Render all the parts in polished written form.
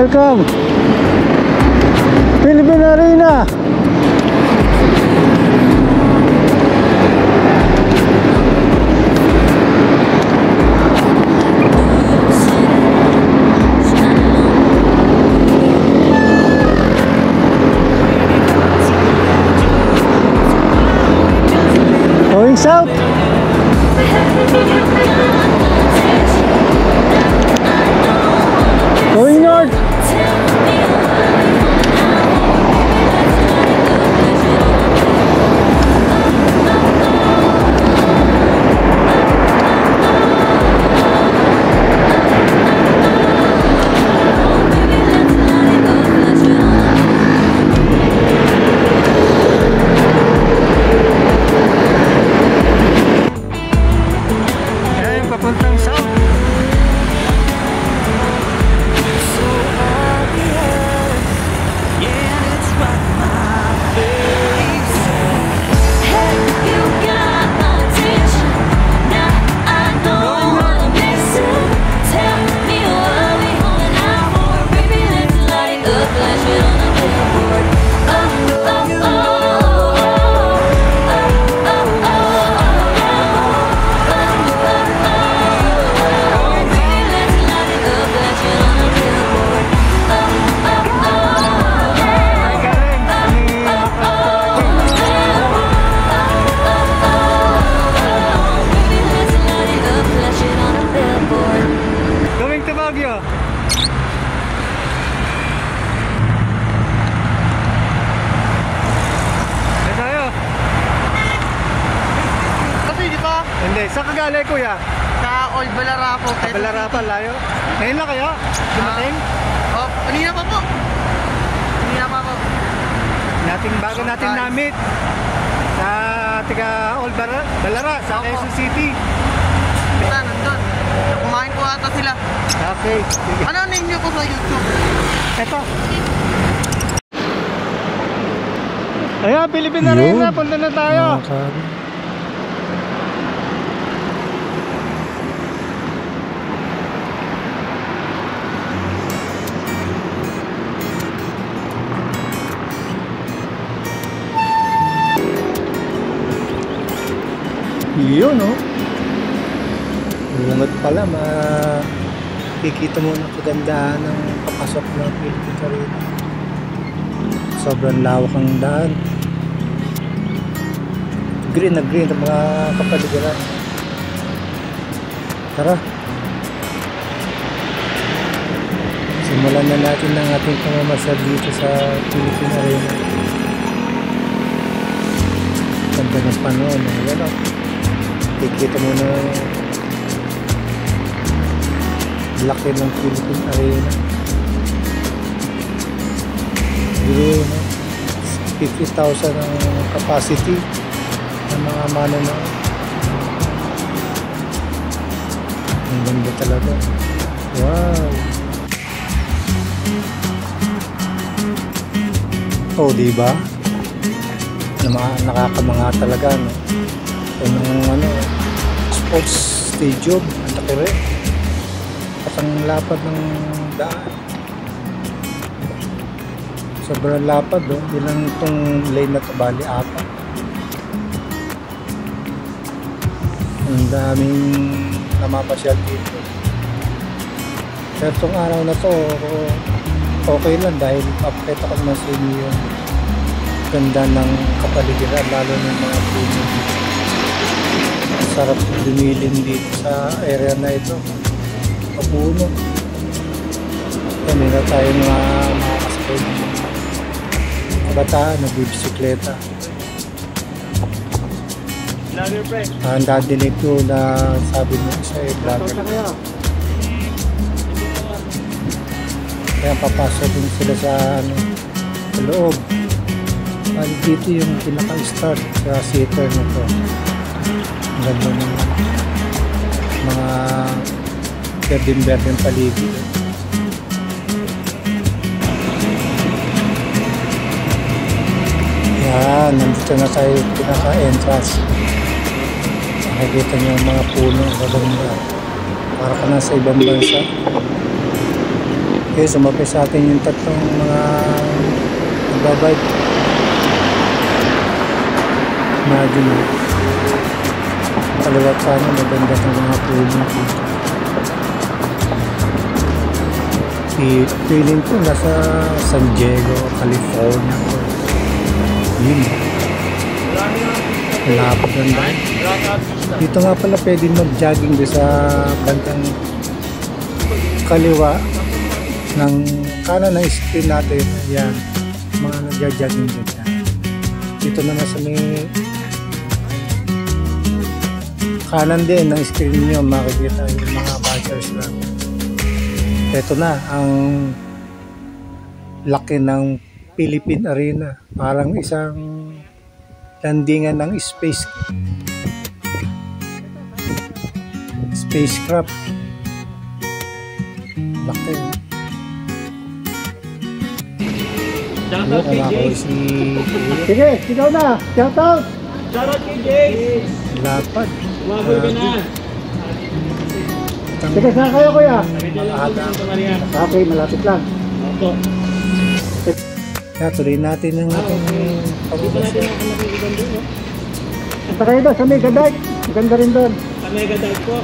Welcome Philippine Arena. Going south. Going north. Papuntang south. Hindi, saan ka galing kuya? Sa Old Balarapo. Balarapo, layo? Ngayon lang kayo? Dumating? Oh, kanina pa po. Kanina pa po. Bago natin namit sa tiga Old Balara, sa Quezon City. Basta, nandun. Kumain ko ata sila. Okay, sige. Ano ninyo ko sa YouTube? Eto. Ayan, Philippine Arena, punta na tayo. Yun, no? Lungat pala, makikita mo ng kagandahan ng papasok ng Philippine Arena. Sobrang lawak ang daan. Green na green ang mga kapaligiran. Tara. Simulan na natin ang ating pamamasyal dito sa Philippine Arena. Ganda ng panahon, yan o. Kikita mo na laki ng Philippine Arena. Hindi, 50,000 ang capacity ng mga manonood. Ang ganda talaga. Wow! Oh, diba? Nakakamanga talaga, no? Yung sports stadium, ang laki rin. At ang lapad ng daan. Sobrang lapad, no? Ilang itong lane na ito, bali 4. Ang daming namapasyal dito. Pero itong araw na to okay lang dahil papakita ko naman sa inyo yung ganda ng kapaligiran, lalo ng mga puno. Sarap lumilin dito sa area na ito. Papuno. Kami na tayo mga kasakay ng kabataan, nagbibisikleta. Ang dadinig ko na sabi mo sa vlogger. Kaya papasok din sila sa loob. Bali dito yung pinaka-start sa theater na to. Ang ganda ng mga berdeng-berdeng paligid. Yan, nandito na tayo pinaka-entrance. Nakikita niyo yung mga puno, gaganda. Para ka na sa ibang bansa. Okay, sumapay sa atin yung tatlong mga nagbabike. Imagine mo. Kaliwat pa na maganda ng mga puno dito. Feeling ko nasa San Diego, California. Yun. Napaganda. Dito nga pala pwede mag-jogging doon sa bandang kaliwa ng kanan ng screen natin. Ayan, mga nag-jogging dyan. Dito naman sa may kanan din ng screen nyo makikita yung mga bikers lang. Ito na ang laki ng Philippine Arena, parang isang landingan ng spacecraft. Laki. Shoutout kay Jace. Sige, ikaw na. Shoutout. Shoutout kay Jace. Lapad. Magoy ka na. Sige, saan kayo kuya? Okay, malapit lang. Opo. Kaya tuloy natin ang ating pag-ubasya. Punta kayo doon sa Mega Dike. Maganda rin doon. Sa Mega Dike po.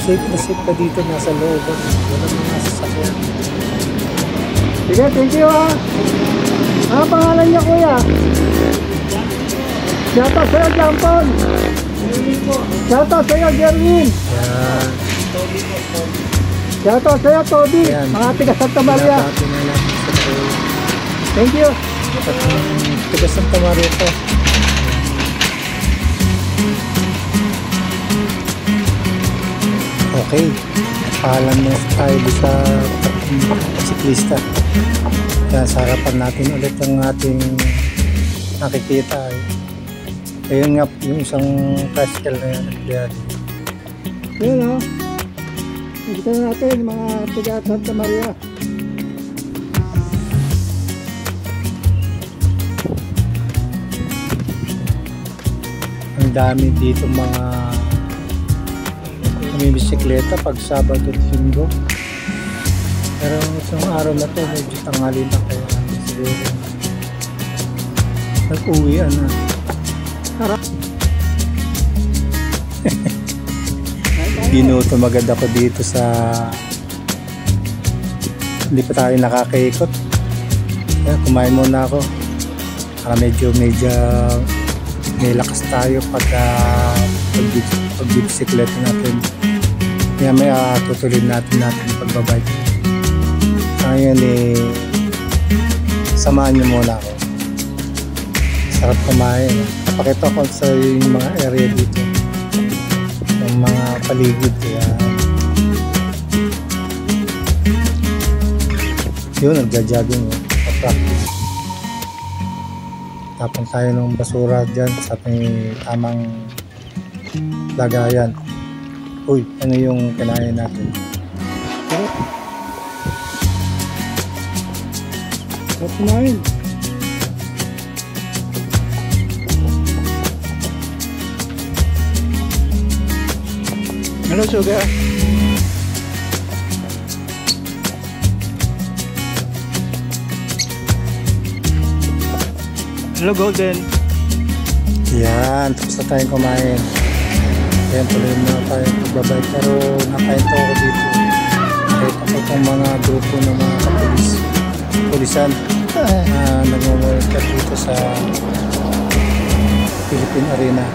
Safe na safe ka dito, nasa loob. Walang mga sasakyan. Sige, thank you ha. Ano pangalan niya kuya? Shoutout sa'yo, Jampon. Shoutout sa'yo, Jerwin. Yan. Shoutout sa'yo, Toby. Yan. Mga tiga Santa Maria. Pinapati na natin sa Toby. Thank you. Tiga Santa Maria to. Okay. Paalam na tayo sa siklista. Yan, sa harapan natin ulit ang ating nakikita. Ayun nga, yung isang tricycle na yan. Yun o. Nakita na natin mga tiga Santa Maria. Ang dami dito mga bisikleta pag Sabado at Linggo. Pero isang araw na to medyo tanghali na kaya siguro nag-uwian na. Binuto magad ako dito sa hindi pa tayo nakakaikot. Kaya kumain muna ako para medyo may lakas tayo pagka pagbibisikleta natin. Kaya may tutuloy natin pagbabike. Ngayon samahan niyo muna ako. Sarap kumain. Napakita ko sa yung mga area dito. Yung mga paligid. Yun, nagja-jogging. Pa-practice. Tapon tayo ng basura dyan sa tamang lagayan. Uy, ano yung kinain natin? Sarap kumain. Hello, sugar. Hello, Golden. Yan, tapos na tayong kumain. Yan, tuloy na tayong pagbabay. Pero nakainto ako dito. Kahit ako itong mga grupo ng mga pulisan na nag-workout dito sa Philippine Arena.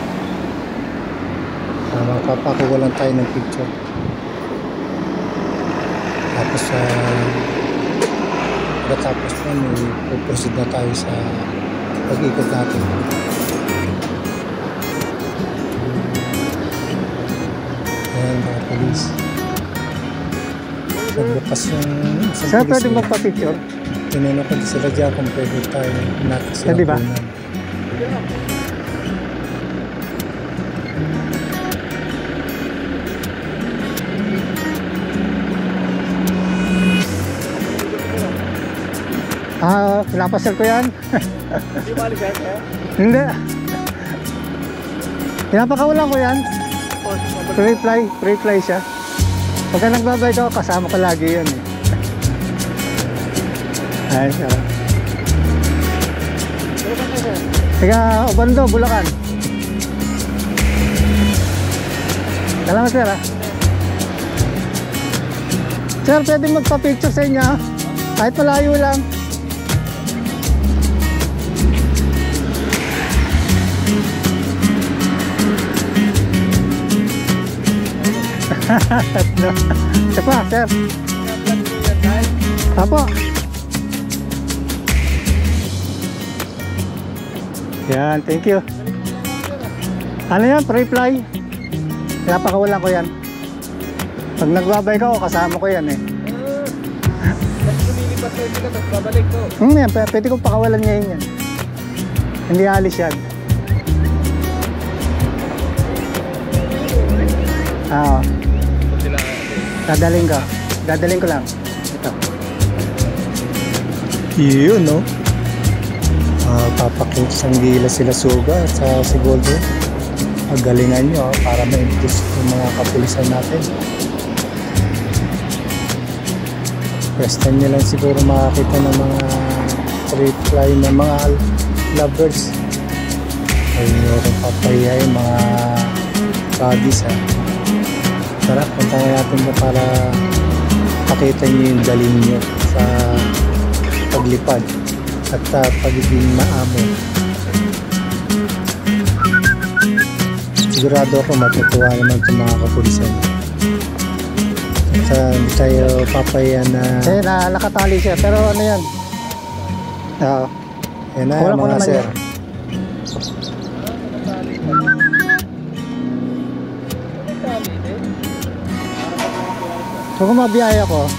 Magpapakuha lang tayo ng picture. Tapos pagkatapos na puproceed na tayo sa pag-ikot natin. Ayan mga polis. Nagbukas yung isang Saan polis. pwede magpa-picture? Tinanong ko sila dyan kung pwede tayo natin sila Diba? kunan. Pinapasal ko yan. Hindi ba alisan kaya? Hindi. Pinapakawalan ko yan. Free fly siya. Pagka nagbabike ako, kasama ko lagi yan eh. Ay, sarap. Tiga Obando, Bulacan. Salamat sir ha. Sir, pwede magpa-picture sa inyo ha? Kahit malayo lang. Tatlo. Isa pa, sir. Apo. Yan, thank you. Ano yan? Pre-fly. Pinapakawalan ko yan. Pag nagbabay ka, kasama ko yan eh. Pag lumilipat ko sila, tapos babalik ko. Yan, pwede kong pakawalan ngayon yan. Hindi alis yan. Oo. Dadaling ko lang. Ito. Yun, no? Papakit ang gila sila suga sa Sigoldo. Pagalingan nyo para ma-impress yung mga kapulisan natin. First time nyo lang siguro makakita ng mga street fly na mga lovers. Ay meron papaya yung mga bodies ha. Tara, puntahan natin na para pakita nyo yung galing nyo sa paglipad at pagiging maamo. Sigurado ako matutuwa naman itong mga kapulisan. At hindi tayo papaya na... Eh, nakatali siya, pero ano yan? Oo. Yan na Kulang ko mga naman sir. yan. So kung mabiyaya ko,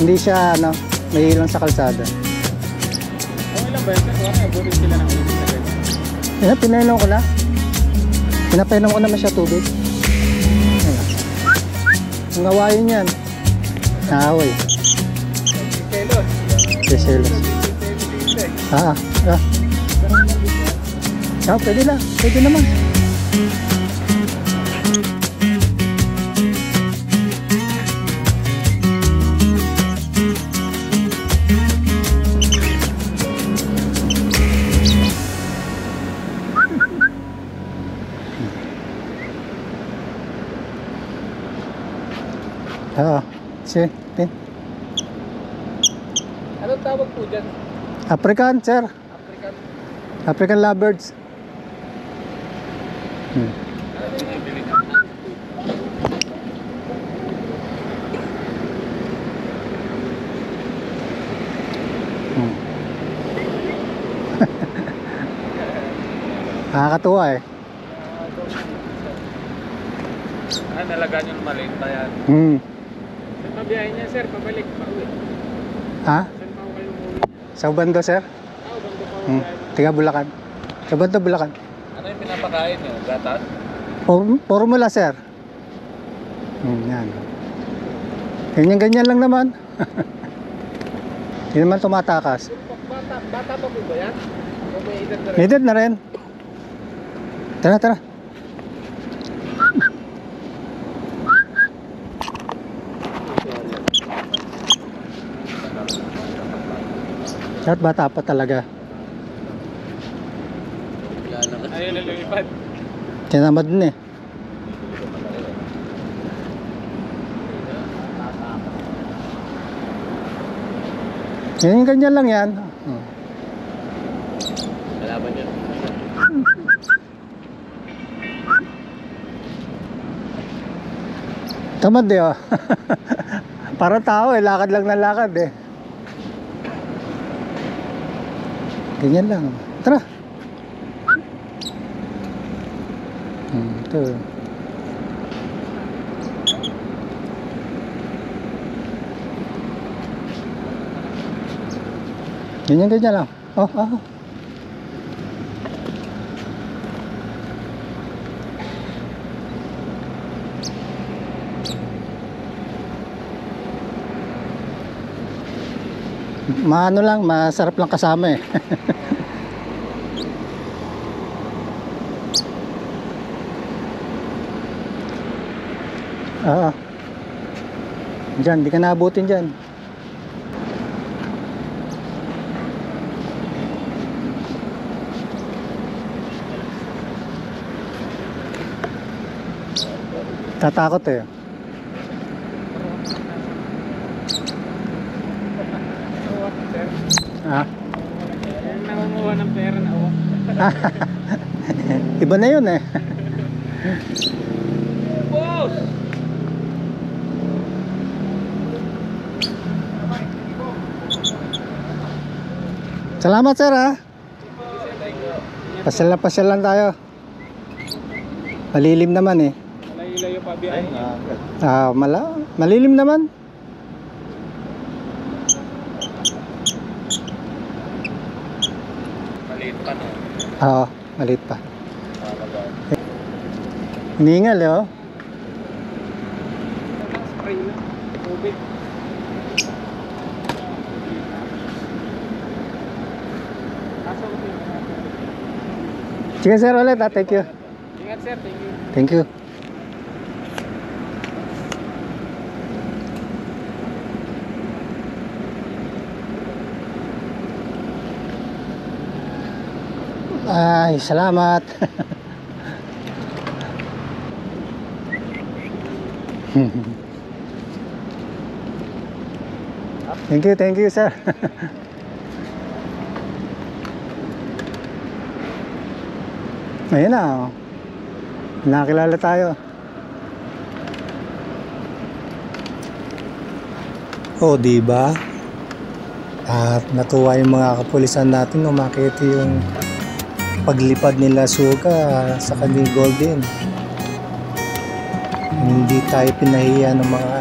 hindi siya ano, may ilang sa kalsada. Okay lang ba yun? Kasi wala, butin sila ng init na ganyan. Yan, pinainom ko na. Pinapainom ko naman siya tubig. Ayan. Ang gawain yan. Naaway. Kelos. Keselos. Ah. Pwede lang. Pwede naman. Sige, pin. Anong tawag po dyan? African, sir. African? African lovebirds. Ano yung nabili niya? Nakakatuwa eh. Nalagaan yung maliit na yan. Saan pabiyahin niya, sir? Pabalik, pauwi. Ha? Saan pa kayo umuwi? Sa Ubando, sir? Bando pa uwi. Tiga Bulacan. Sa Ubando, Bulacan. Ano yung pinapakain niyo? Gatas? Formula, sir. Yan. Ganyan-ganyan lang naman. Hindi naman tumatakas. Bata pa po ba yan? O may edad na rin? May edad na rin. Tara. At bata pa talaga. Ayun na lumipad. Tinamad din eh. Ganyan lang yan. Kalaban yun. Tamad eh oh. Parang tao eh, lakad lang na lakad eh. Ganyan lang. Tara. Ito. Ganyan lang. Oh. Maano lang, masarap lang kasama eh. Oo. Diyan, di ka naabutin dyan. Tatakot eh. Uwak, sir. Ah. Yung nangunguha ng pera na uwak. Iba na yun eh. Boss! Salamat sir ha. Pasyal lang tayo. Malilim naman eh. Malayo pa biyahe niya. Malilim naman. Maliit pa no. Oo, maliit pa. Ningal eh oh. Spray lang. Tubig. Sige sir ulit ha, thank you. Ingat sir, thank you. Thank you. Ay, salamat. Thank you, sir. Ayun na, oh. Nakilala tayo. Oh, di ba? At natuwa yung mga kapulisan natin nung makita yung paglipad nila suga sa kanyang golden. Hindi tayo pinahiya ng mga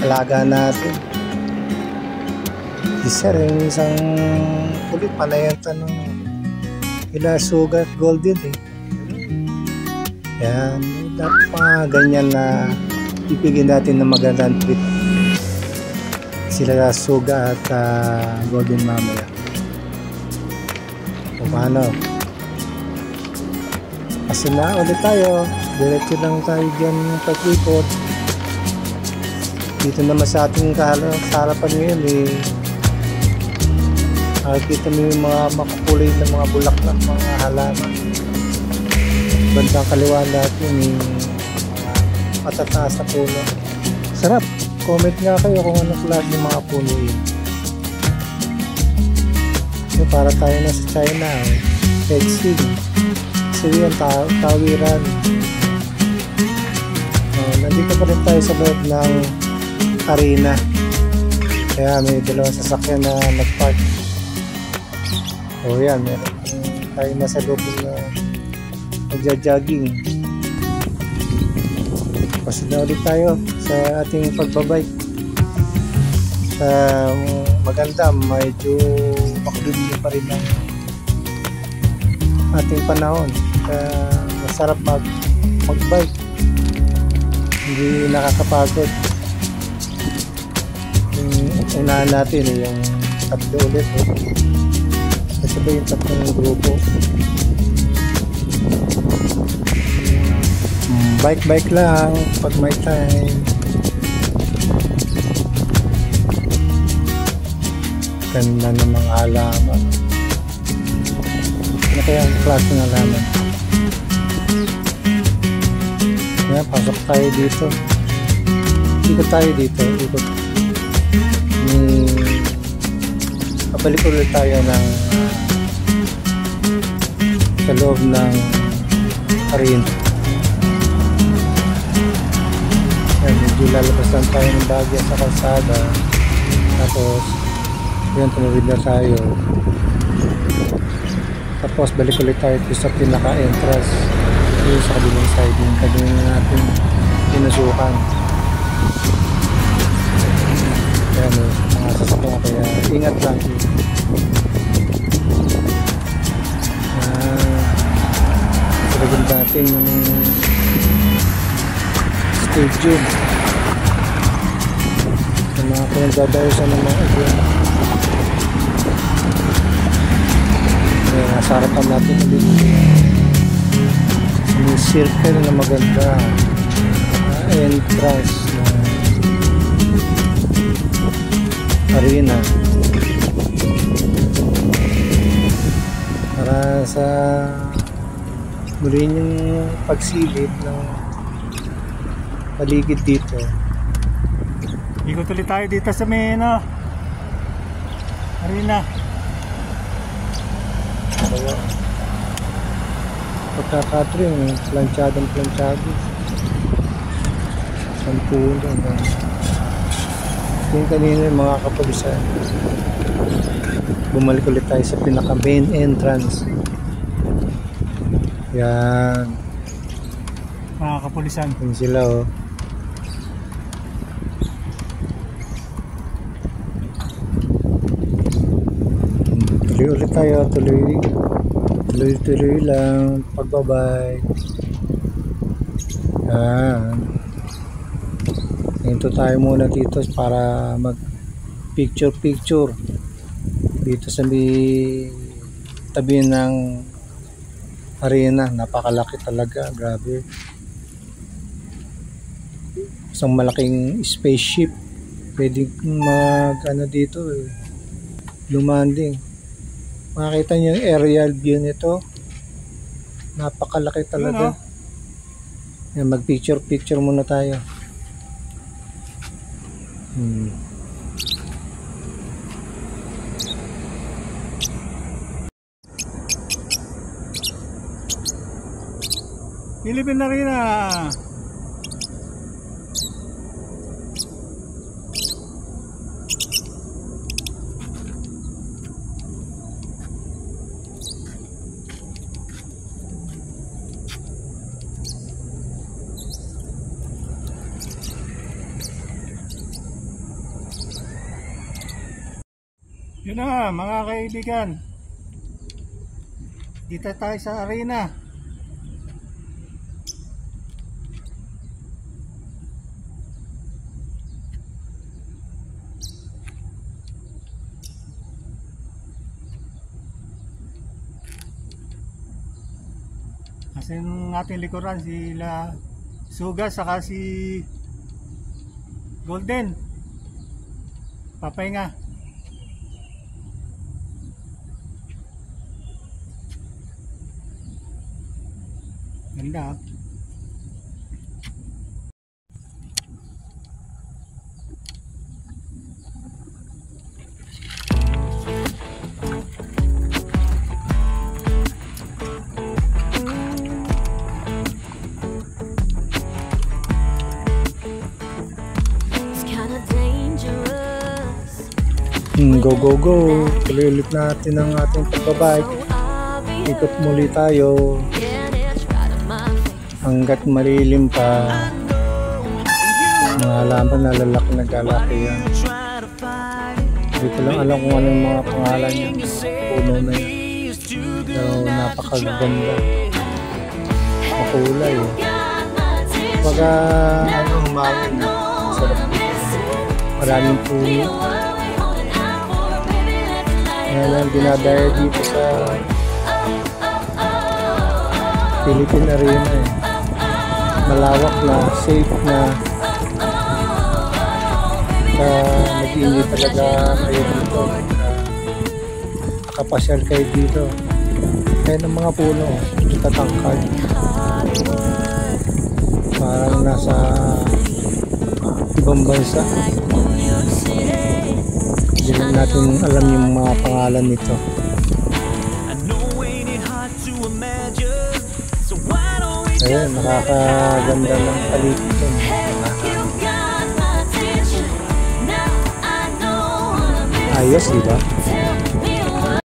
alaga natin. Sir, yung isang pulit panayan tanong ila suga at golden eh. Yan, dapat mga ganyan na ipigin natin ng magandang treat sila suga at golden mamaya. O paano? Kasi na ulit tayo, diretso lang tayo dyan pag-ikot. Dito naman sa ating harapan ngayon eh, nakikita mo yung mga makukulay na mga bulaklak, mga halaman. Bandang kaliwa natin yung mga matataas na puno. Sarap! Comment nga kayo kung anong klase ng mga puno yun. So, para tayo na sa China, Peksing. So yun, tawiran. Nandito pa rin tayo sa loob ng arena. Kaya may dalawang sasakyan na nag-park. O yan, meron tayo nasa loob na nagja-jogging. Pasila ulit tayo sa ating pagbabike. Maganda, medyo makulimlim pa rin ang ating panahon. Masarap mag-bike. Hindi nakakapagod. Yung unahan natin yung tatlo ulit. Ito ba yung tatlong grupo? Bike lang pag may time. Ganda ng mga halaman. Ano kaya ang klase ng halaman? Kaya pasok tayo dito. Ikot tayo dito. Ikot. Pabalik ulit tayo ng sa loob ng arena. Medyo lalabas lang tayo ng Baguio sa kalsada. Tapos yun, tumawid na tayo. Tapos balik ulit tayo sa pinaka-entrance yung sa kabilang side yung kabilang natin pinasukan. Kaya mga sasakyan, kaya ingat lang. Saragin natin yung stadium sa mga pinagdadayosan ng mga ibon. Nasa harapan natin ulit yung circle na maganda entrance na arena para sa muli yung pagsilip ng paligid dito. Ikot ulit tayo dito sa may arena. Kaya pagkakatring planchado. Sampulo yung kanina yung mga kapulisan. Bumalik ulit tayo sa pinaka main entrance. Yan, Mga kapulisan. yun sila oh. Tuloy ulit tayo, tuloy lang pagbabay. Yan, hinto tayo muna dito para mag picture dito sa may tabi ng arena. Napakalaki talaga, grabe. Isang malaking spaceship. Pwede mag dito lumanding. Makita niyo yung aerial view nito. Napakalaki talaga. Yan, mag picture muna tayo. Philippine Arena. Yun na nga, mga kaibigan. Dito tayo sa arena. Kasi yung ating likuran, sila Suga saka si Golden. Papahinga. Ganda. Go. Tuloy ulit natin ang ating pagbabike. Ikot muli tayo hanggat malilim pa. Mga halaman na lalaki yan. Dito lang alam kung anong mga pangalan yung puno na yan. Pero napakaganda, makulay pagka humangin na sarap dito. Maraming puno. Yan ang dinadaya dito sa Philippine Arena malawak na, safe na. Nag-iinit talaga kayo dito. Nakapasyal kayo dito. Kaya ng mga puno tatangkad. Parang nasa ibang bansa. Hindi natin alam yung mga pangalan nito. Ayun, nakakaganda ng paligid dun. Ayos, diba?